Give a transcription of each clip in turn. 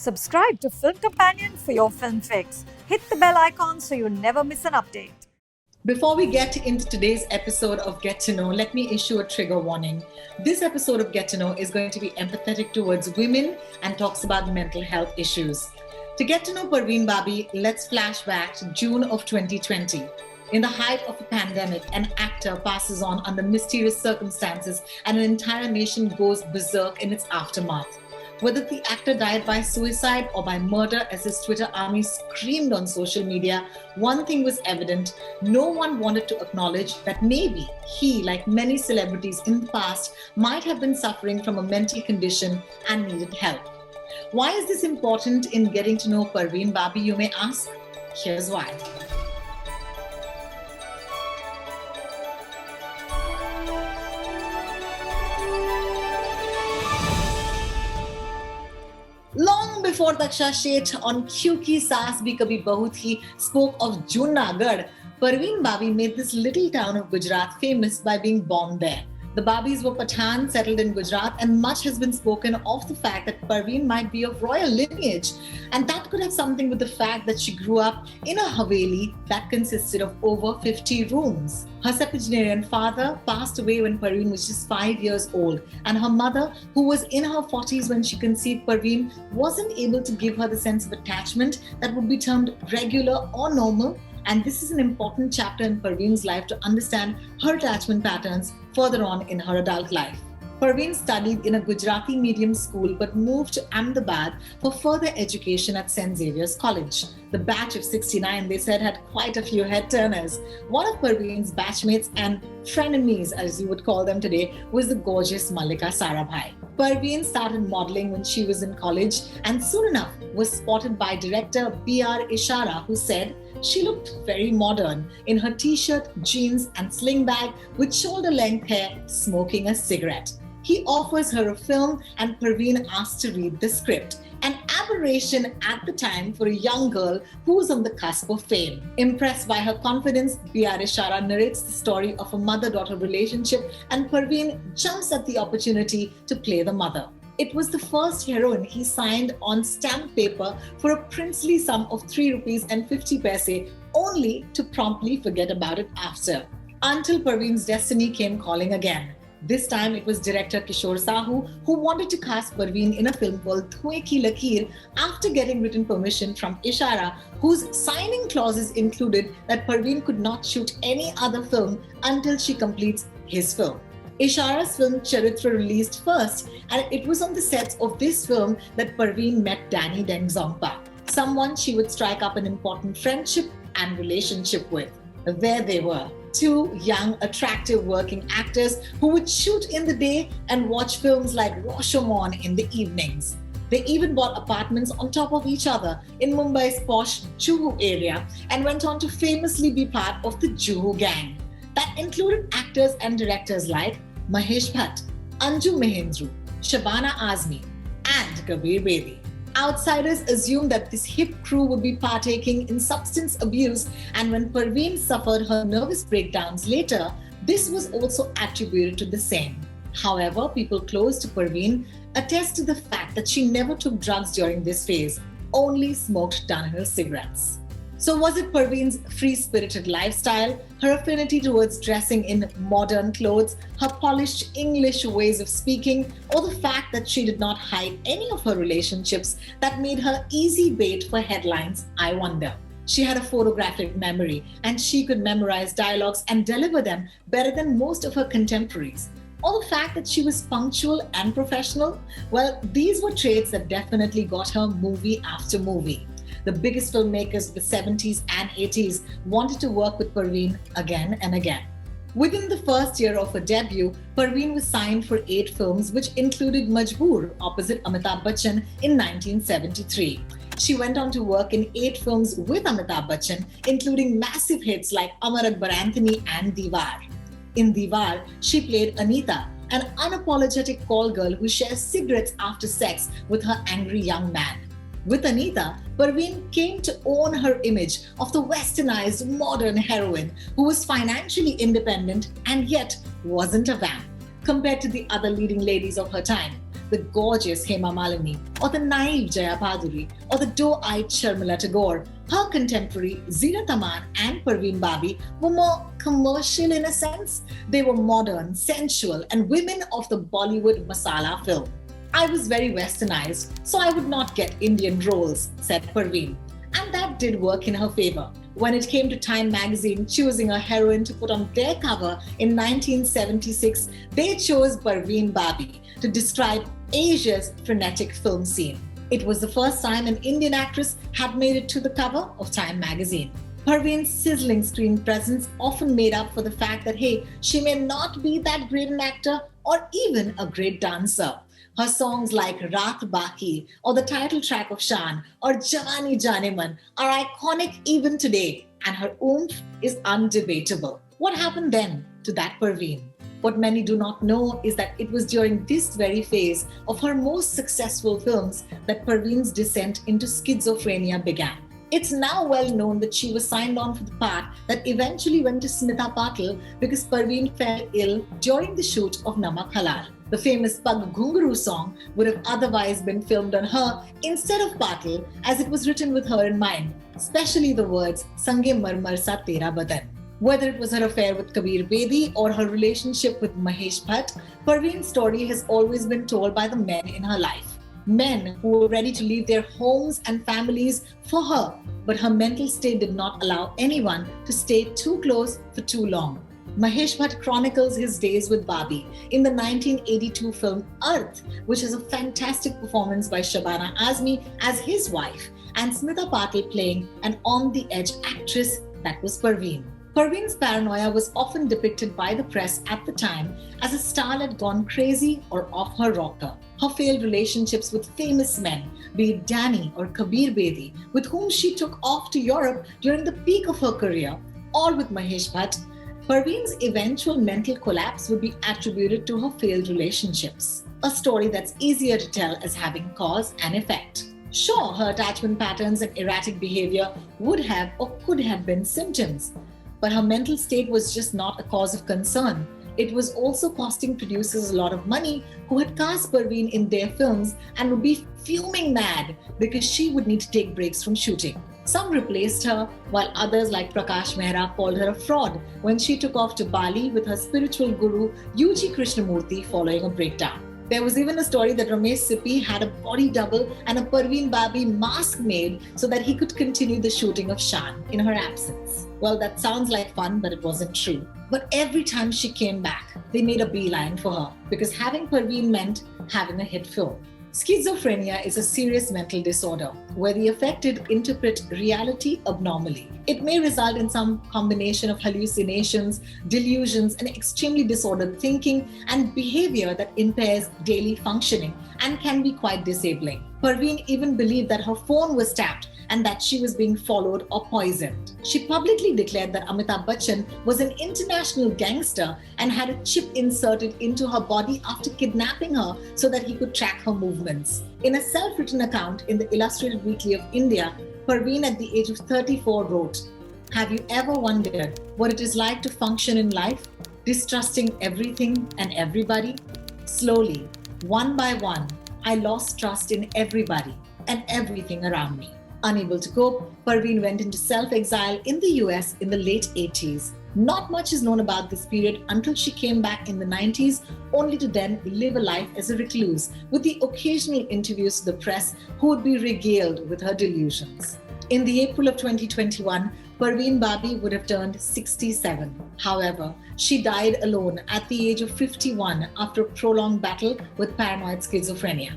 Subscribe to Film Companion for your film fix. Hit the bell icon so you never miss an update. Before we get into today's episode of Get to Know, let me issue a trigger warning. This episode of Get to Know is going to be empathetic towards women and talks about mental health issues. To get to know Parveen Babi, let's flash back to June of 2020. In the height of a pandemic, an actor passes on under mysterious circumstances and an entire nation goes berserk in its aftermath. Whether the actor died by suicide or by murder, as his Twitter army screamed on social media, one thing was evident: no one wanted to acknowledge that maybe he, like many celebrities in the past, might have been suffering from a mental condition and needed help. Why is this important in getting to know Parveen Babi, you may ask? Here's why. Long before Daksha Sheth on Kyunki Saas Bhi Kabhi Bahu Thi spoke of Junagadh, Parveen Babi made this little town of Gujarat famous by being born there. The Babis were Pathan, settled in Gujarat, and much has been spoken of the fact that Parveen might be of royal lineage. And that could have something with the fact that she grew up in a Haveli that consisted of over 50 rooms. Her septuagenarian father passed away when Parveen was just 5 years old, and her mother, who was in her 40s when she conceived Parveen, wasn't able to give her the sense of attachment that would be termed regular or normal. And this is an important chapter in Parveen's life to understand her attachment patterns further on in her adult life. Parveen studied in a Gujarati medium school but moved to Ahmedabad for further education at St. Xavier's College. The batch of 69, they said, had quite a few head turners. One of Parveen's batchmates and frenemies, as you would call them today, was the gorgeous Mallika Sarabhai. Parveen started modeling when she was in college and soon enough was spotted by director B.R. Ishara, who said she looked very modern in her t-shirt, jeans and sling bag with shoulder-length hair, smoking a cigarette. He offers her a film and Parveen asks to read the script. An aberration at the time for a young girl who was on the cusp of fame. Impressed by her confidence, B.R. Ishara narrates the story of a mother-daughter relationship and Parveen jumps at the opportunity to play the mother. It was the first heroine he signed on stamp paper for a princely sum of 3 rupees and 50 paise, only to promptly forget about it after. Until Parveen's destiny came calling again. This time it was director Kishore Sahu who wanted to cast Parveen in a film called Dhuein Ki Lakeer after getting written permission from Ishara, whose signing clauses included that Parveen could not shoot any other film until she completes his film. Ishara's film Charitra released first, and it was on the sets of this film that Parveen met Danny Deng-Zongpa, someone she would strike up an important friendship and relationship with. There they were, two young, attractive working actors who would shoot in the day and watch films like Rashomon in the evenings. They even bought apartments on top of each other in Mumbai's posh Juhu area and went on to famously be part of the Juhu gang. That included actors and directors like Mahesh Bhatt, Anju Mahindru, Shabana Azmi, and Kabir Bedi. Outsiders assumed that this hip crew would be partaking in substance abuse, and when Parveen suffered her nervous breakdowns later, this was also attributed to the same. However, people close to Parveen attest to the fact that she never took drugs during this phase, only smoked Dunhill cigarettes. So was it Parveen's free-spirited lifestyle, her affinity towards dressing in modern clothes, her polished English ways of speaking, or the fact that she did not hide any of her relationships that made her easy bait for headlines? I wonder. She had a photographic memory and she could memorize dialogues and deliver them better than most of her contemporaries. Or the fact that she was punctual and professional? Well, these were traits that definitely got her movie after movie. The biggest filmmakers of the 70s and 80s wanted to work with Parveen again and again. Within the first year of her debut, Parveen was signed for 8 films, which included Majboor opposite Amitabh Bachchan in 1973. She went on to work in 8 films with Amitabh Bachchan, including massive hits like Amar Akbar Anthony and Diwar. In Diwar, she played Anita, an unapologetic call girl who shares cigarettes after sex with her angry young man. With Anita, Parveen came to own her image of the westernized modern heroine who was financially independent and yet wasn't a vamp. Compared to the other leading ladies of her time, the gorgeous Hema Malini, or the naive Jaya Bhaduri, or the doe-eyed Sharmila Tagore, her contemporary Zeenat Aman and Parveen Babi were more commercial in a sense. They were modern, sensual, and women of the Bollywood masala film. I was very westernized, so I would not get Indian roles, said Parveen. And that did work in her favor. When it came to Time magazine choosing a heroine to put on their cover in 1976, they chose Parveen Babi to describe Asia's frenetic film scene. It was the first time an Indian actress had made it to the cover of Time magazine. Parveen's sizzling screen presence often made up for the fact that, hey, she may not be that great an actor or even a great dancer. Her songs like Raat Baki or the title track of Shaan or Jawani Janeman are iconic even today, and her oomph is undebatable. What happened then to that Parveen? What many do not know is that it was during this very phase of her most successful films that Parveen's descent into schizophrenia began. It's now well known that she was signed on for the part that eventually went to Smita Patil because Parveen fell ill during the shoot of Namak Halal. The famous Pag Ghunguru song would have otherwise been filmed on her instead of Patil, as it was written with her in mind, especially the words Sange Marmar Sa Tera Badan. Whether it was her affair with Kabir Bedi or her relationship with Mahesh Bhatt, Parveen's story has always been told by the men in her life. Men who were ready to leave their homes and families for her, but her mental state did not allow anyone to stay too close for too long. Mahesh Bhatt chronicles his days with Babi in the 1982 film Earth, which is a fantastic performance by Shabana Azmi as his wife and Smita Patil playing an on-the-edge actress that was Parveen. Parveen's paranoia was often depicted by the press at the time as a starlet gone crazy or off her rocker. Her failed relationships with famous men, be it Danny or Kabir Bedi, with whom she took off to Europe during the peak of her career, or with Mahesh Bhatt, Parveen's eventual mental collapse would be attributed to her failed relationships, a story that's easier to tell as having cause and effect. Sure, her attachment patterns and erratic behavior would have or could have been symptoms, but her mental state was just not a cause of concern. It was also costing producers a lot of money who had cast Parveen in their films and would be fuming mad because she would need to take breaks from shooting. Some replaced her, while others like Prakash Mehra called her a fraud when she took off to Bali with her spiritual guru UG Krishnamurti following a breakdown. There was even a story that Ramesh Sippy had a body double and a Parveen Babi mask made so that he could continue the shooting of Shaan in her absence. Well, that sounds like fun, but it wasn't true. But every time she came back, they made a beeline for her because having Parveen meant having a hit film. Schizophrenia is a serious mental disorder where the affected interpret reality abnormally. It may result in some combination of hallucinations, delusions, and extremely disordered thinking and behavior that impairs daily functioning and can be quite disabling. Parveen even believed that her phone was tapped and that she was being followed or poisoned. She publicly declared that Amitabh Bachchan was an international gangster and had a chip inserted into her body after kidnapping her so that he could track her movements. In a self-written account in the Illustrated Weekly of India, Parveen at the age of 34 wrote, "Have you ever wondered what it is like to function in life, distrusting everything and everybody? Slowly, one by one, I lost trust in everybody and everything around me." Unable to cope, Parveen went into self-exile in the US in the late 80s. Not much is known about this period until she came back in the 90s, only to then live a life as a recluse, with the occasional interviews to the press who would be regaled with her delusions. In the April of 2021, Parveen Babi would have turned 67. However, she died alone at the age of 51 after a prolonged battle with paranoid schizophrenia.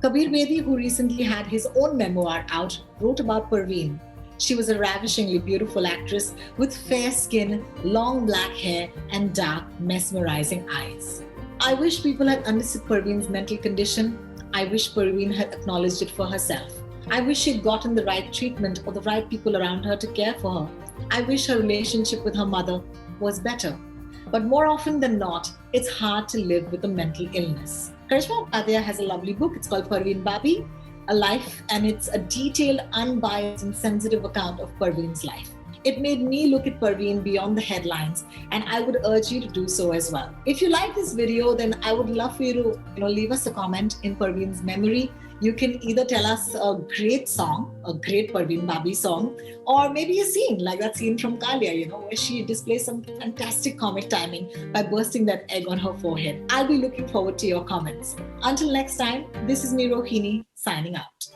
Kabir Bedi, who recently had his own memoir out, wrote about Parveen. She was a ravishingly beautiful actress with fair skin, long black hair, and dark, mesmerizing eyes. I wish people had understood Parveen's mental condition. I wish Parveen had acknowledged it for herself. I wish she'd gotten the right treatment or the right people around her to care for her. I wish her relationship with her mother was better. But more often than not, it's hard to live with a mental illness. Karishma Upadhyay has a lovely book. It's called Parveen Babi, A Life, and it's a detailed, unbiased, and sensitive account of Parveen's life. It made me look at Parveen beyond the headlines, and I would urge you to do so as well. If you like this video, then I would love for you to leave us a comment in Parveen's memory. You can either tell us a great song, a great Parveen Babi song, or maybe a scene like that scene from Kalia, where she displays some fantastic comic timing by bursting that egg on her forehead. I'll be looking forward to your comments. Until next time, this is me, Rohini, signing out.